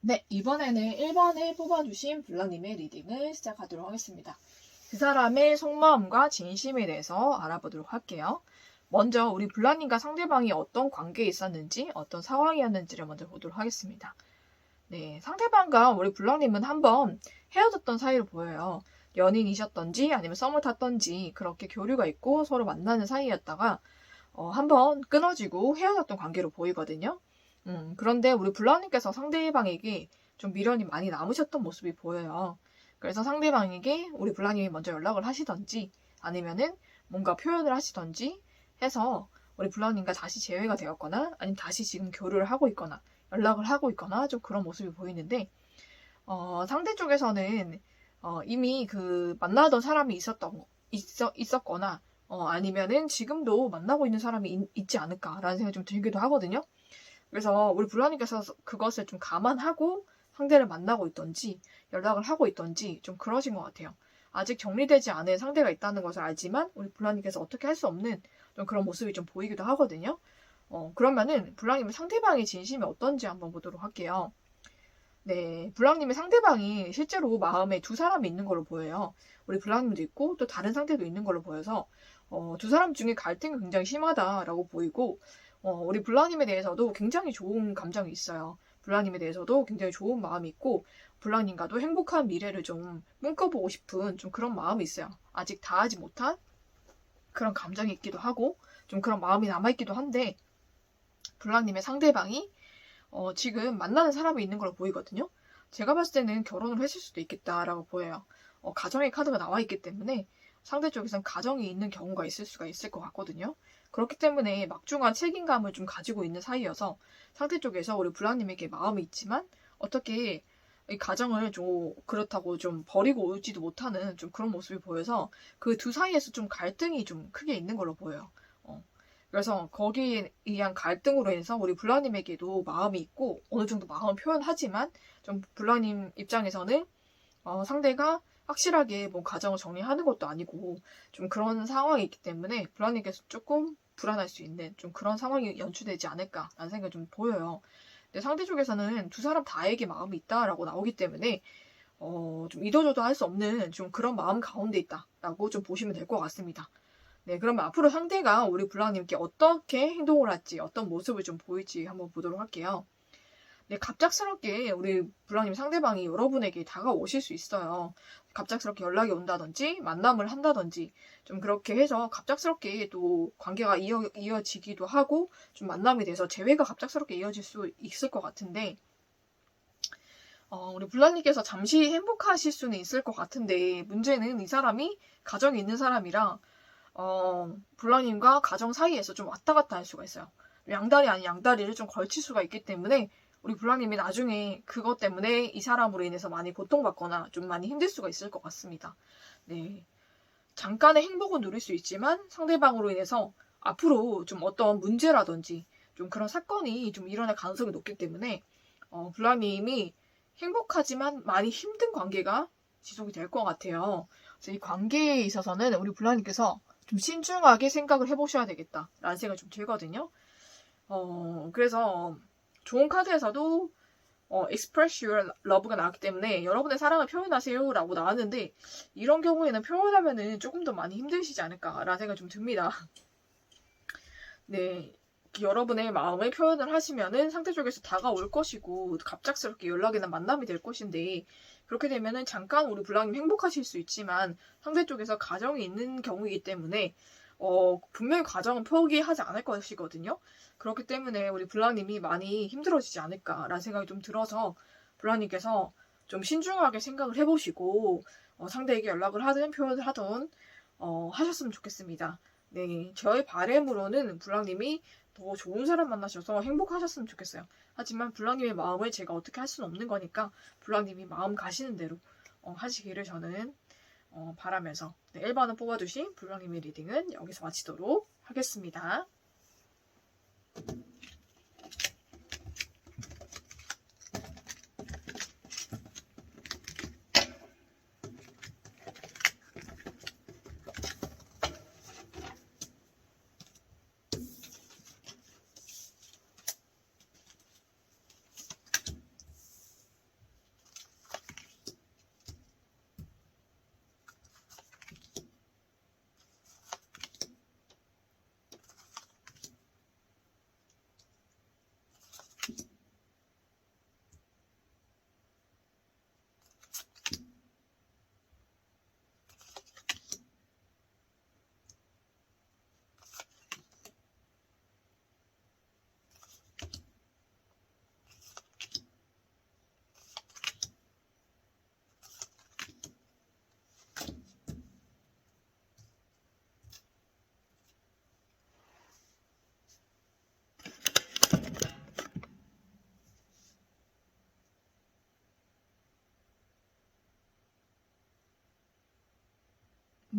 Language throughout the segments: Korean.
네, 이번에는 1번을 뽑아주신 블러님의 리딩을 시작하도록 하겠습니다. 그 사람의 속마음과 진심에 대해서 알아보도록 할게요. 먼저 우리 블러님과 상대방이 어떤 관계에 있었는지, 어떤 상황이었는지를 먼저 보도록 하겠습니다. 네, 상대방과 우리 블러님은 한번 헤어졌던 사이로 보여요. 연인이셨던지 아니면 썸을 탔던지 그렇게 교류가 있고 서로 만나는 사이였다가 한번 끊어지고 헤어졌던 관계로 보이거든요. 그런데 우리 블러님께서 상대방에게 좀 미련이 많이 남으셨던 모습이 보여요. 그래서 상대방에게 우리 블러님이 먼저 연락을 하시던지 아니면은 뭔가 표현을 하시던지 해서 우리 블러님과 다시 재회가 되었거나 아니면 다시 지금 교류를 하고 있거나 연락을 하고 있거나 좀 그런 모습이 보이는데 상대 쪽에서는 이미 그 만나던 사람이 있었거나 아니면은 지금도 만나고 있는 사람이 있지 않을까라는 생각이 좀 들기도 하거든요. 그래서 우리 블러님께서 그것을 좀 감안하고 상대를 만나고 있던지 연락을 하고 있던지 좀 그러신 것 같아요. 아직 정리되지 않은 상대가 있다는 것을 알지만 우리 블러님께서 어떻게 할 수 없는 좀 그런 모습이 좀 보이기도 하거든요. 그러면은 블러님의 상대방의 진심이 어떤지 한번 보도록 할게요. 네, 블랑님의 상대방이 실제로 마음에 두 사람이 있는 걸로 보여요. 우리 블랑님도 있고 또 다른 상대도 있는 걸로 보여서 두 사람 중에 갈등이 굉장히 심하다라고 보이고 우리 블랑님에 대해서도 굉장히 좋은 감정이 있어요. 블랑님에 대해서도 굉장히 좋은 마음이 있고 블랑님과도 행복한 미래를 좀 꿈꿔보고 싶은 좀 그런 마음이 있어요. 아직 다하지 못한 그런 감정이 있기도 하고 좀 그런 마음이 남아있기도 한데 블랑님의 상대방이 지금 만나는 사람이 있는 걸로 보이거든요. 제가 봤을 때는 결혼을 했을 수도 있겠다라고 보여요. 가정의 카드가 나와 있기 때문에 상대 쪽에선 가정이 있는 경우가 있을 수가 있을 것 같거든요. 그렇기 때문에 막중한 책임감을 좀 가지고 있는 사이여서 상대 쪽에서 우리 블랑님에게 마음이 있지만 어떻게 이 가정을 좀 그렇다고 좀 버리고 오지도 못하는 좀 그런 모습이 보여서 그 두 사이에서 좀 갈등이 좀 크게 있는 걸로 보여요. 어, 그래서 거기에 의한 갈등으로 인해서 우리 블라님에게도 마음이 있고 어느 정도 마음을 표현하지만 좀 블라님 입장에서는 상대가 확실하게 뭐 가정을 정리하는 것도 아니고 좀 그런 상황이 있기 때문에 블라님께서 조금 불안할 수 있는 좀 그런 상황이 연출되지 않을까라는 생각이 좀 보여요. 근데 상대 쪽에서는 두 사람 다에게 마음이 있다라고 나오기 때문에 좀 이도저도 할 수 없는 좀 그런 마음 가운데 있다라고 좀 보시면 될 것 같습니다. 네, 그러면 앞으로 상대가 우리 블랑님께 어떻게 행동을 할지, 어떤 모습을 좀 보일지 한번 보도록 할게요. 네, 갑작스럽게 우리 블랑님 상대방이 여러분에게 다가오실 수 있어요. 갑작스럽게 연락이 온다든지, 만남을 한다든지, 좀 그렇게 해서 갑작스럽게 또 관계가 이어지기도 하고, 좀 만남이 돼서 재회가 갑작스럽게 이어질 수 있을 것 같은데, 우리 블랑님께서 잠시 행복하실 수는 있을 것 같은데, 문제는 이 사람이 가정이 있는 사람이라, 블러님과 가정 사이에서 좀 왔다 갔다 할 수가 있어요. 양다리 아닌 양다리를 좀 걸칠 수가 있기 때문에 우리 블러님이 나중에 그것 때문에 이 사람으로 인해서 많이 고통받거나 좀 많이 힘들 수가 있을 것 같습니다. 네. 잠깐의 행복은 누릴 수 있지만 상대방으로 인해서 앞으로 좀 어떤 문제라든지 좀 그런 사건이 좀 일어날 가능성이 높기 때문에 블러님이 행복하지만 많이 힘든 관계가 지속이 될 것 같아요. 그래서 이 관계에 있어서는 우리 블러님께서 좀 신중하게 생각을 해보셔야 되겠다라는 생각이 좀 들거든요. 그래서 좋은 카드에서도 express your love가 나왔기 때문에 여러분의 사랑을 표현하세요라고 나왔는데 이런 경우에는 표현하면은 조금 더 많이 힘드시지 않을까라는 생각이 좀 듭니다. 네. 여러분의 마음을 표현을 하시면은 상대 쪽에서 다가올 것이고 갑작스럽게 연락이나 만남이 될 것인데 그렇게 되면은 잠깐 우리 블랑님 행복하실 수 있지만 상대 쪽에서 가정이 있는 경우이기 때문에 분명히 가정은 포기하지 않을 것이거든요. 그렇기 때문에 우리 블랑님이 많이 힘들어지지 않을까라는 생각이 좀 들어서 블랑님께서 좀 신중하게 생각을 해보시고 상대에게 연락을 하든 표현을 하든 하셨으면 좋겠습니다. 네, 저의 바람으로는 블랑님이 더 좋은 사람 만나셔서 행복하셨으면 좋겠어요. 하지만 블랑님의 마음을 제가 어떻게 할 수는 없는 거니까 블랑님이 마음 가시는 대로 하시기를 저는 바라면서 네, 1번을 뽑아주신 블랑님의 리딩은 여기서 마치도록 하겠습니다.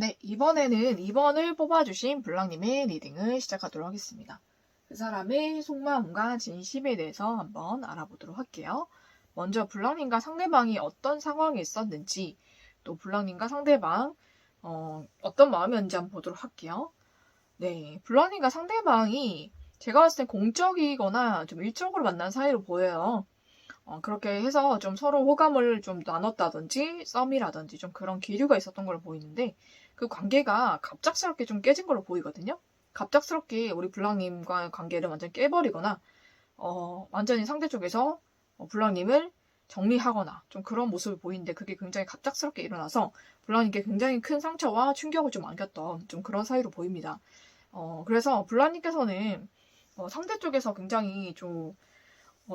네, 이번에는 2번을 뽑아주신 블랑님의 리딩을 시작하도록 하겠습니다. 그 사람의 속마음과 진심에 대해서 한번 알아보도록 할게요. 먼저 블랑님과 상대방이 어떤 상황에 있었는지, 또 블랑님과 상대방 어떤 마음이었는지 한번 보도록 할게요. 네, 블랑님과 상대방이 제가 봤을 땐 공적이거나 좀 일적으로 만난 사이로 보여요. 그렇게 해서 좀 서로 호감을 좀 나눴다든지 썸이라든지 좀 그런 기류가 있었던 걸로 보이는데 그 관계가 갑작스럽게 좀 깨진 걸로 보이거든요. 갑작스럽게 우리 블랑님과의 관계를 완전히 깨버리거나 완전히 상대 쪽에서 블랑님을 정리하거나 좀 그런 모습을 보이는데 그게 굉장히 갑작스럽게 일어나서 블랑님께 굉장히 큰 상처와 충격을 좀 안겼던 좀 그런 사이로 보입니다. 그래서 블랑님께서는 상대 쪽에서 굉장히 좀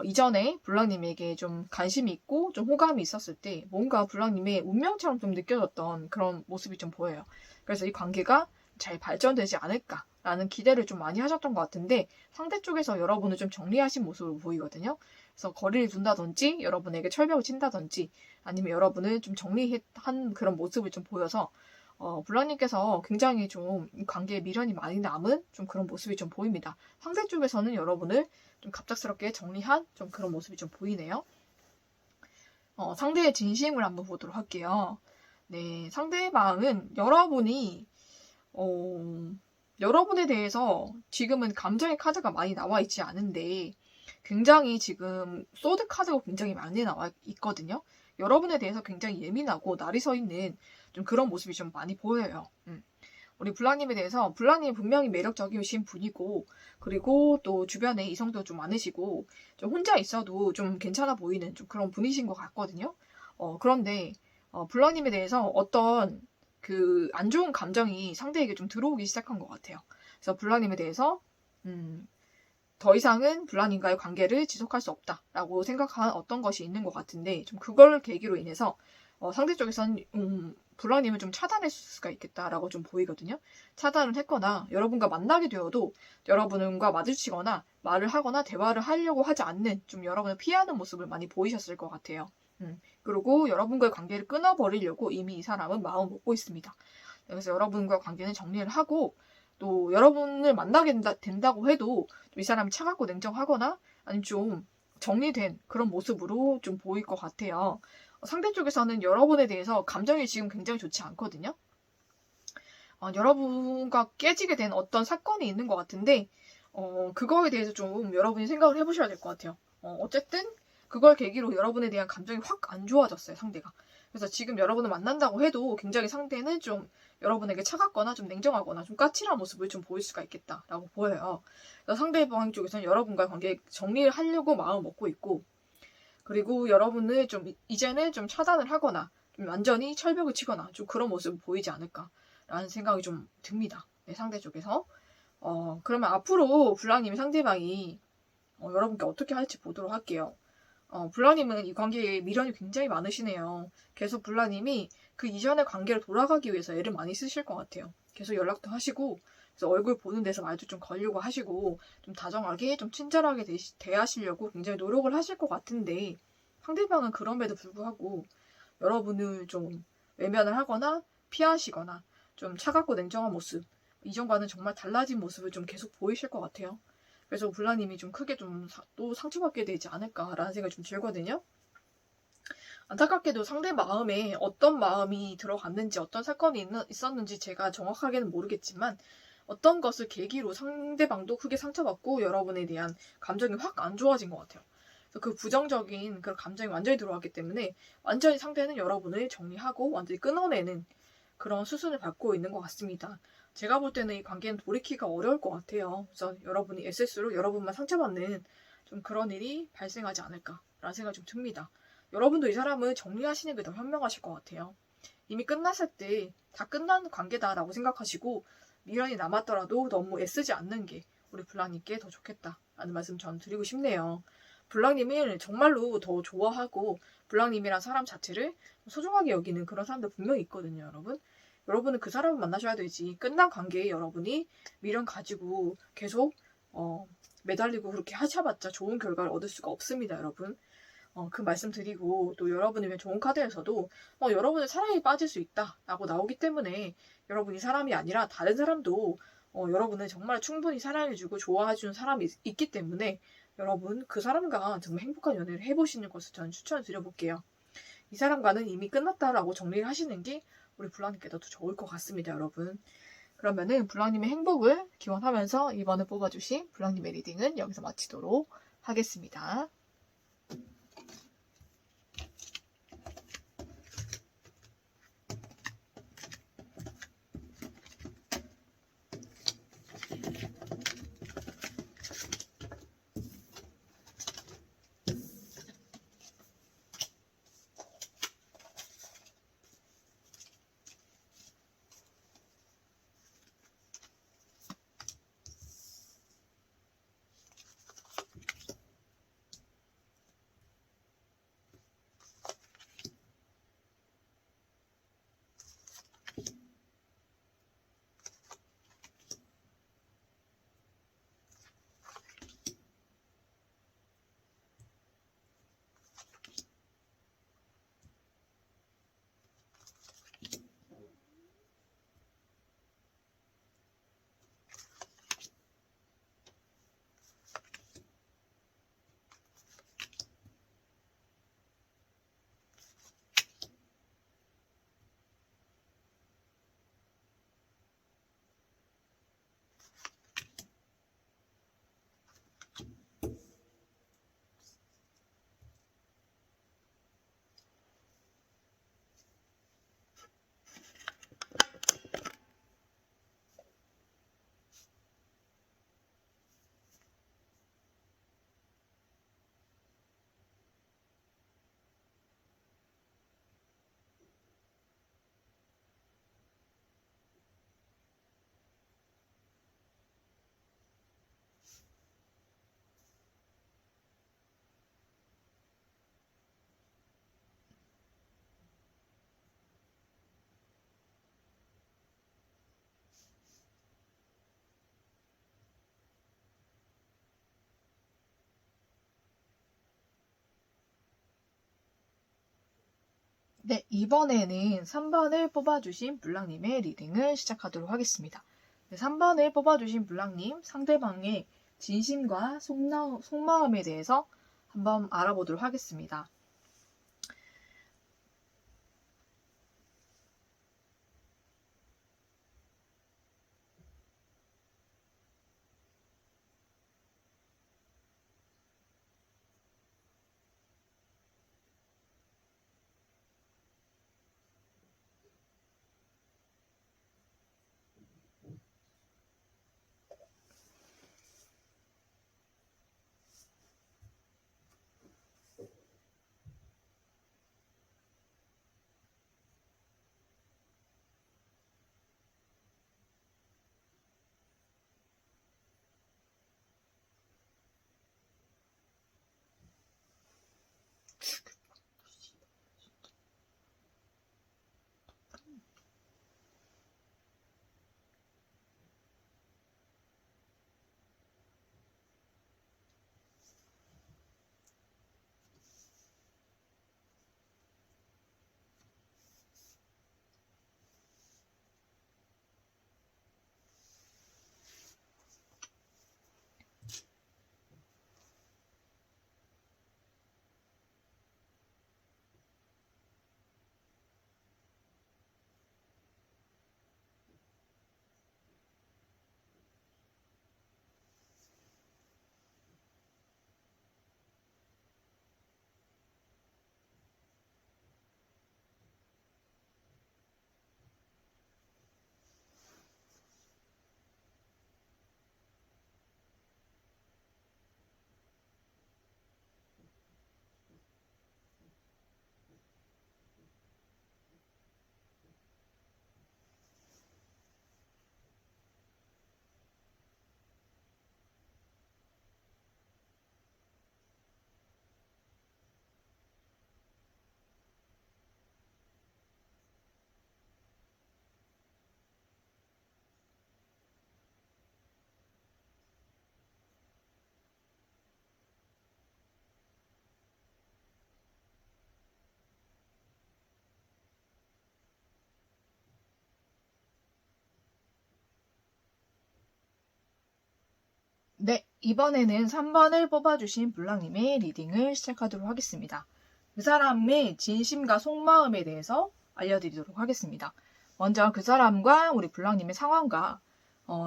이전에 블랑님에게 좀 관심이 있고 좀 호감이 있었을 때 뭔가 블랑님의 운명처럼 좀 느껴졌던 그런 모습이 좀 보여요. 그래서 이 관계가 잘 발전되지 않을까라는 기대를 좀 많이 하셨던 것 같은데 상대 쪽에서 여러분을 좀 정리하신 모습을 보이거든요. 그래서 거리를 둔다든지 여러분에게 철벽을 친다든지 아니면 여러분을 좀 정리한 그런 모습을 좀 보여서 블랑님께서 굉장히 좀 관계에 미련이 많이 남은 좀 그런 모습이 좀 보입니다. 상대 쪽에서는 여러분을 좀 갑작스럽게 정리한 좀 그런 모습이 좀 보이네요. 상대의 진심을 한번 보도록 할게요. 네, 상대방은 여러분에 대해서 지금은 감정의 카드가 많이 나와 있지 않은데 굉장히 지금 소드 카드가 굉장히 많이 나와 있거든요. 여러분에 대해서 굉장히 예민하고 날이 서 있는 좀 그런 모습이 좀 많이 보여요. 우리 블랑님에 대해서 블랑님이 분명히 매력적이신 분이고 그리고 또 주변에 이성도 좀 많으시고 좀 혼자 있어도 좀 괜찮아 보이는 좀 그런 분이신 것 같거든요. 그런데 블랑님에 대해서 어떤 그 안 좋은 감정이 상대에게 좀 들어오기 시작한 것 같아요. 그래서 블랑님에 대해서 더 이상은 블랑님과의 관계를 지속할 수 없다라고 생각한 어떤 것이 있는 것 같은데 좀 그걸 계기로 인해서 상대 쪽에서는 블랑님을 좀 차단했을 수가 있겠다라고 좀 보이거든요. 차단을 했거나 여러분과 만나게 되어도 여러분과 마주치거나 말을 하거나 대화를 하려고 하지 않는 좀 여러분을 피하는 모습을 많이 보이셨을 것 같아요. 그리고 여러분과의 관계를 끊어버리려고 이미 이 사람은 마음 먹고 있습니다. 그래서 여러분과 관계는 정리를 하고 또 여러분을 만나게 된다고 해도 이 사람이 차갑고 냉정하거나 아니면 좀 정리된 그런 모습으로 좀 보일 것 같아요. 상대 쪽에서는 여러분에 대해서 감정이 지금 굉장히 좋지 않거든요. 여러분과 깨지게 된 어떤 사건이 있는 것 같은데 그거에 대해서 좀 여러분이 생각을 해보셔야 될 것 같아요. 어쨌든 그걸 계기로 여러분에 대한 감정이 확 안 좋아졌어요, 상대가. 그래서 지금 여러분을 만난다고 해도 굉장히 상대는 좀 여러분에게 차갑거나 좀 냉정하거나 좀 까칠한 모습을 좀 보일 수가 있겠다라고 보여요. 그래서 상대방 쪽에서는 여러분과의 관계 정리를 하려고 마음을 먹고 있고 그리고 여러분을 좀 이제는 좀 차단을 하거나 좀 완전히 철벽을 치거나 좀 그런 모습을 보이지 않을까라는 생각이 좀 듭니다. 네, 상대 쪽에서. 그러면 앞으로 블랑님이 상대방이 여러분께 어떻게 할지 보도록 할게요. 블라님은 이 관계에 미련이 굉장히 많으시네요. 계속 블라님이 그 이전의 관계를 돌아가기 위해서 애를 많이 쓰실 것 같아요. 계속 연락도 하시고, 그래서 얼굴 보는 데서 말도 좀 걸려고 하시고, 좀 다정하게, 좀 친절하게 대하시려고 굉장히 노력을 하실 것 같은데, 상대방은 그럼에도 불구하고 여러분을 좀 외면을 하거나 피하시거나 좀 차갑고 냉정한 모습, 이전과는 정말 달라진 모습을 좀 계속 보이실 것 같아요. 그래서 블라님이 좀 크게 좀 또 상처받게 되지 않을까라는 생각이 좀 들거든요. 안타깝게도 상대 마음에 어떤 마음이 들어갔는지 어떤 사건이 있었는지 제가 정확하게는 모르겠지만 어떤 것을 계기로 상대방도 크게 상처받고 여러분에 대한 감정이 확 안 좋아진 것 같아요. 그래서 그 부정적인 그런 감정이 완전히 들어왔기 때문에 완전히 상대는 여러분을 정리하고 완전히 끊어내는 그런 수순을 밟고 있는 것 같습니다. 제가 볼 때는 이 관계는 돌이키기가 어려울 것 같아요. 그래서 여러분이 애쓸수록 여러분만 상처받는 좀 그런 일이 발생하지 않을까라는 생각이 좀 듭니다. 여러분도 이 사람을 정리하시는 게 더 현명하실 것 같아요. 이미 끝났을 때 다 끝난 관계다라고 생각하시고 미련이 남았더라도 너무 애쓰지 않는 게 우리 블랑님께 더 좋겠다라는 말씀 전 드리고 싶네요. 블랑님을 정말로 더 좋아하고 블랑님이란 사람 자체를 소중하게 여기는 그런 사람들 분명히 있거든요, 여러분. 여러분은 그 사람을 만나셔야 되지. 끝난 관계에 여러분이 미련 가지고 계속 매달리고 그렇게 하셔봤자 좋은 결과를 얻을 수가 없습니다, 여러분. 그 말씀 드리고 또 여러분의 좋은 카드에서도 여러분의 사랑에 빠질 수 있다라고 나오기 때문에 여러분이 사람이 아니라 다른 사람도 여러분을 정말 충분히 사랑해주고 좋아해주는 사람이 있기 때문에 여러분 그 사람과 정말 행복한 연애를 해보시는 것을 저는 추천을 드려볼게요. 이 사람과는 이미 끝났다라고 정리를 하시는 게 우리 블랑님께도 더 좋을 것 같습니다, 여러분. 그러면은 블랑님의 행복을 기원하면서 이번에 뽑아주신 블랑님의 리딩은 여기서 마치도록 하겠습니다. 네, 이번에는 3번을 뽑아주신 블랑님의 리딩을 시작하도록 하겠습니다. 네, 3번을 뽑아주신 블랑님, 상대방의 진심과 속마음에 대해서 한번 알아보도록 하겠습니다. 이번에는 3번을 뽑아주신 블랑님의 리딩을 시작하도록 하겠습니다. 그 사람의 진심과 속마음에 대해서 알려드리도록 하겠습니다. 먼저 그 사람과 우리 블랑님의 상황과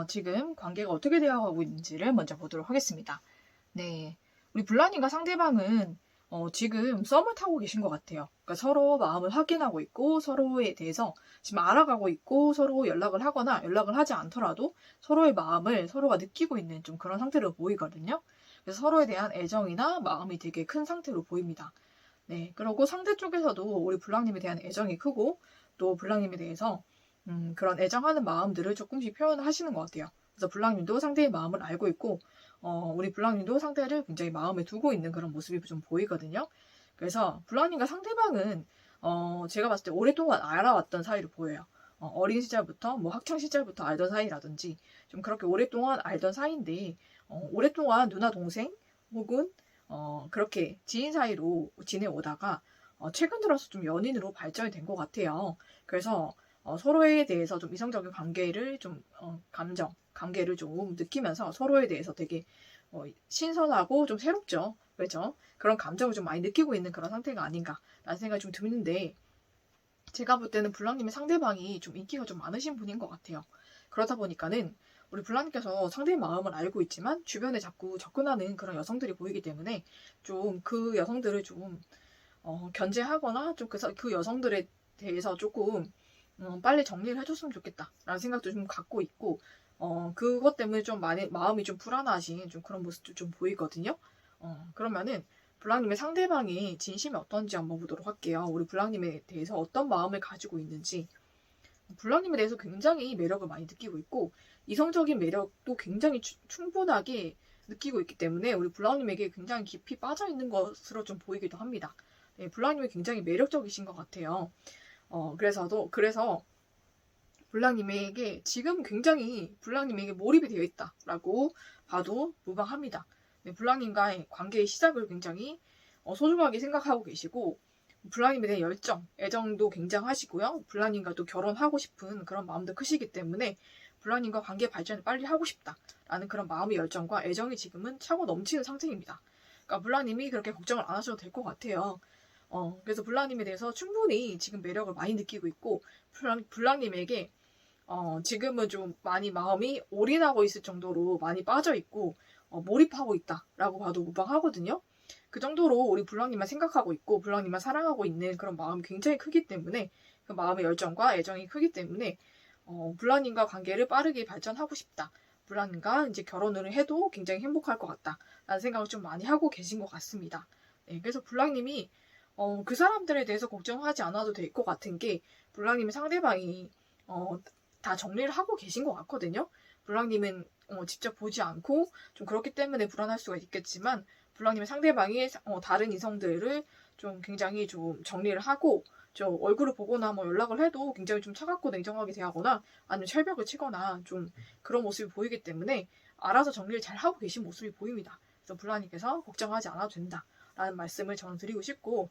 지금 관계가 어떻게 되어가고 있는지를 먼저 보도록 하겠습니다. 네, 우리 블랑님과 상대방은 지금 썸을 타고 계신 것 같아요. 그러니까 서로 마음을 확인하고 있고 서로에 대해서 지금 알아가고 있고 서로 연락을 하거나 연락을 하지 않더라도 서로의 마음을 서로가 느끼고 있는 좀 그런 상태로 보이거든요. 그래서 서로에 대한 애정이나 마음이 되게 큰 상태로 보입니다. 네, 그리고 상대 쪽에서도 우리 블랑님에 대한 애정이 크고 또 블랑님에 대해서 그런 애정하는 마음들을 조금씩 표현하시는 것 같아요. 그래서 블랑님도 상대의 마음을 알고 있고 우리 블랑님도 상대를 굉장히 마음에 두고 있는 그런 모습이 좀 보이거든요. 그래서 블랑님과 상대방은 제가 봤을 때 오랫동안 알아왔던 사이로 보여요. 어린 시절부터 뭐 학창 시절부터 알던 사이라든지 좀 그렇게 오랫동안 알던 사이인데 오랫동안 누나 동생 혹은 그렇게 지인 사이로 지내오다가 최근 들어서 좀 연인으로 발전이 된 것 같아요. 그래서 서로에 대해서 좀 이성적인 관계를 좀 관계를 좀 느끼면서 서로에 대해서 되게 신선하고 좀 새롭죠. 그렇죠? 그런 감정을 좀 많이 느끼고 있는 그런 상태가 아닌가라는 생각이 좀 드는데 제가 볼 때는 블랑님의 상대방이 좀 인기가 좀 많으신 분인 것 같아요. 그러다 보니까는 우리 블랑님께서 상대의 마음을 알고 있지만 주변에 자꾸 접근하는 그런 여성들이 보이기 때문에 좀 그 여성들을 좀 견제하거나 좀 그 여성들에 대해서 조금 빨리 정리를 해줬으면 좋겠다라는 생각도 좀 갖고 있고 그것 때문에 좀 많이 마음이 좀 불안하신 좀 그런 모습도 좀 보이거든요. 그러면은 블랑님의 상대방이 진심이 어떤지 한번 보도록 할게요. 우리 블랑님에 대해서 어떤 마음을 가지고 있는지. 블랑님에 대해서 굉장히 매력을 많이 느끼고 있고 이성적인 매력도 굉장히 충분하게 느끼고 있기 때문에 우리 블랑님에게 굉장히 깊이 빠져 있는 것으로 좀 보이기도 합니다. 네, 블랑님이 굉장히 매력적이신 것 같아요. 그래서 블랑님에게 지금 굉장히 블랑님에게 몰입이 되어 있다라고 봐도 무방합니다. 네, 블랑님과의 관계의 시작을 굉장히 소중하게 생각하고 계시고 블랑님에 대한 열정, 애정도 굉장하시고요. 블랑님과도 결혼하고 싶은 그런 마음도 크시기 때문에 블랑님과 관계 발전을 빨리 하고 싶다라는 그런 마음의 열정과 애정이 지금은 차고 넘치는 상태입니다. 그러니까 블랑님이 그렇게 걱정을 안 하셔도 될 것 같아요. 그래서 블랑님에 대해서 충분히 지금 매력을 많이 느끼고 있고 블랑님에게 지금은 좀 많이 마음이 올인하고 있을 정도로 많이 빠져 있고 몰입하고 있다라고 봐도 무방하거든요. 그 정도로 우리 블랑님만 생각하고 있고 블랑님만 사랑하고 있는 그런 마음이 굉장히 크기 때문에 그 마음의 열정과 애정이 크기 때문에 블랑님과 관계를 빠르게 발전하고 싶다. 블랑님과 이제 결혼을 해도 굉장히 행복할 것 같다. 라는 생각을 좀 많이 하고 계신 것 같습니다. 네, 그래서 블랑님이 그 사람들에 대해서 걱정하지 않아도 될 것 같은 게 블랑님의 상대방이 다 정리를 하고 계신 것 같거든요. 블랑님은 직접 보지 않고 좀 그렇기 때문에 불안할 수가 있겠지만 블랑님의 상대방이 다른 이성들을 좀 굉장히 좀 정리를 하고 좀 얼굴을 보거나 뭐 연락을 해도 굉장히 좀 차갑고 냉정하게 대하거나 아니면 철벽을 치거나 좀 그런 모습이 보이기 때문에 알아서 정리를 잘 하고 계신 모습이 보입니다. 그래서 블랑님께서 걱정하지 않아도 된다라는 말씀을 저는 드리고 싶고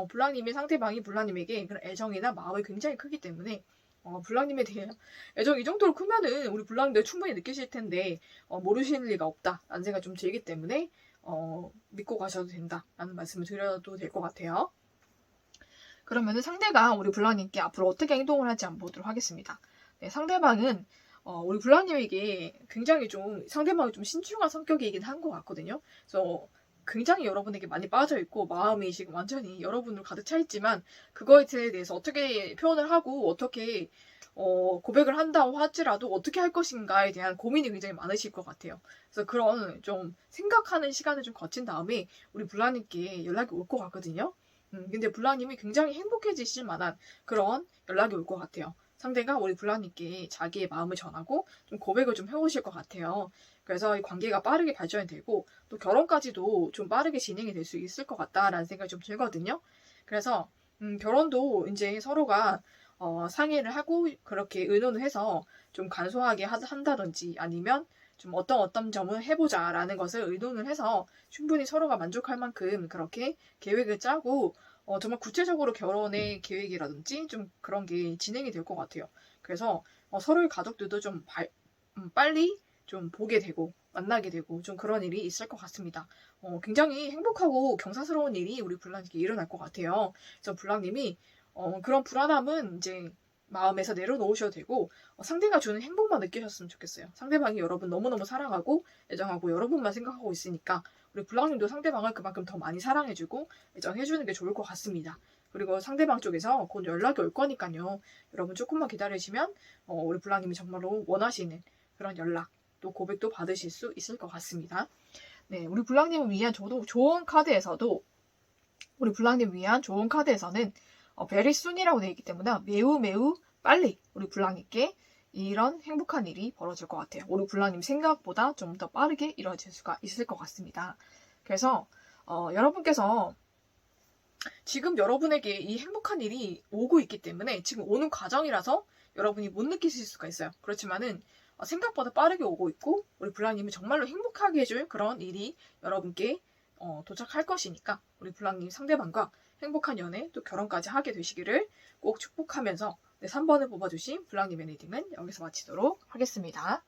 블랑님의 상대방이 블랑님에게 그런 애정이나 마음이 굉장히 크기 때문에 블랑님에 대해 애정 이 정도로 크면은 우리 블랑님도 충분히 느끼실 텐데 모르시는 리가 없다라는 생각이 좀 들기 때문에 믿고 가셔도 된다라는 말씀을 드려도 될 것 같아요. 그러면은 상대가 우리 블랑님께 앞으로 어떻게 행동을 할지 한번 보도록 하겠습니다. 네, 상대방은 우리 블랑님에게 굉장히 좀 상대방이 좀 신중한 성격이긴 한 것 같거든요. 그래서 굉장히 여러분에게 많이 빠져 있고 마음이 지금 완전히 여러분으로 가득 차 있지만 그거에 대해서 어떻게 표현을 하고 어떻게 고백을 한다고 할지라도 어떻게 할 것인가에 대한 고민이 굉장히 많으실 것 같아요. 그래서 그런 좀 생각하는 시간을 좀 거친 다음에 우리 블랑님께 연락이 올 것 같거든요. 근데 블랑님이 굉장히 행복해지실 만한 그런 연락이 올 것 같아요. 상대가 우리 블랑님께 자기의 마음을 전하고 좀 고백을 좀 해오실 것 같아요. 그래서 이 관계가 빠르게 발전이 되고 또 결혼까지도 좀 빠르게 진행이 될 수 있을 것 같다라는 생각이 좀 들거든요. 그래서 결혼도 이제 서로가 상의를 하고 그렇게 의논을 해서 좀 간소하게 한다든지 아니면 좀 어떤 점을 해보자라는 것을 의논을 해서 충분히 서로가 만족할 만큼 그렇게 계획을 짜고 정말 구체적으로 결혼의 계획이라든지 좀 그런 게 진행이 될 것 같아요. 그래서 서로의 가족들도 좀 빨리 좀 보게 되고 만나게 되고 좀 그런 일이 있을 것 같습니다. 굉장히 행복하고 경사스러운 일이 우리 블랑님께 일어날 것 같아요. 그래서 블랑님이 그런 불안함은 이제 마음에서 내려놓으셔도 되고 상대가 주는 행복만 느끼셨으면 좋겠어요. 상대방이 여러분 너무너무 사랑하고 애정하고 여러분만 생각하고 있으니까 우리 블랑님도 상대방을 그만큼 더 많이 사랑해주고 애정해주는 게 좋을 것 같습니다. 그리고 상대방 쪽에서 곧 연락이 올 거니까요. 여러분 조금만 기다리시면 우리 블랑님이 정말로 원하시는 그런 연락 또 고백도 받으실 수 있을 것 같습니다. 네, 우리 블랑님을 위한 좋은 카드에서도 우리 블랑님 위한 좋은 카드에서는 very soon이라고 되어 있기 때문에 매우 빨리 우리 블랑님께 이런 행복한 일이 벌어질 것 같아요. 우리 블랑님 생각보다 좀 더 빠르게 이루어질 수가 있을 것 같습니다. 그래서 여러분께서 지금 여러분에게 이 행복한 일이 오고 있기 때문에 지금 오는 과정이라서 여러분이 못 느끼실 수가 있어요. 그렇지만은 생각보다 빠르게 오고 있고 우리 블랑님이 정말로 행복하게 해줄 그런 일이 여러분께 도착할 것이니까 우리 블랑님 상대방과 행복한 연애 또 결혼까지 하게 되시기를 꼭 축복하면서 3번을 뽑아주신 블랑님의 리딩은 여기서 마치도록 하겠습니다.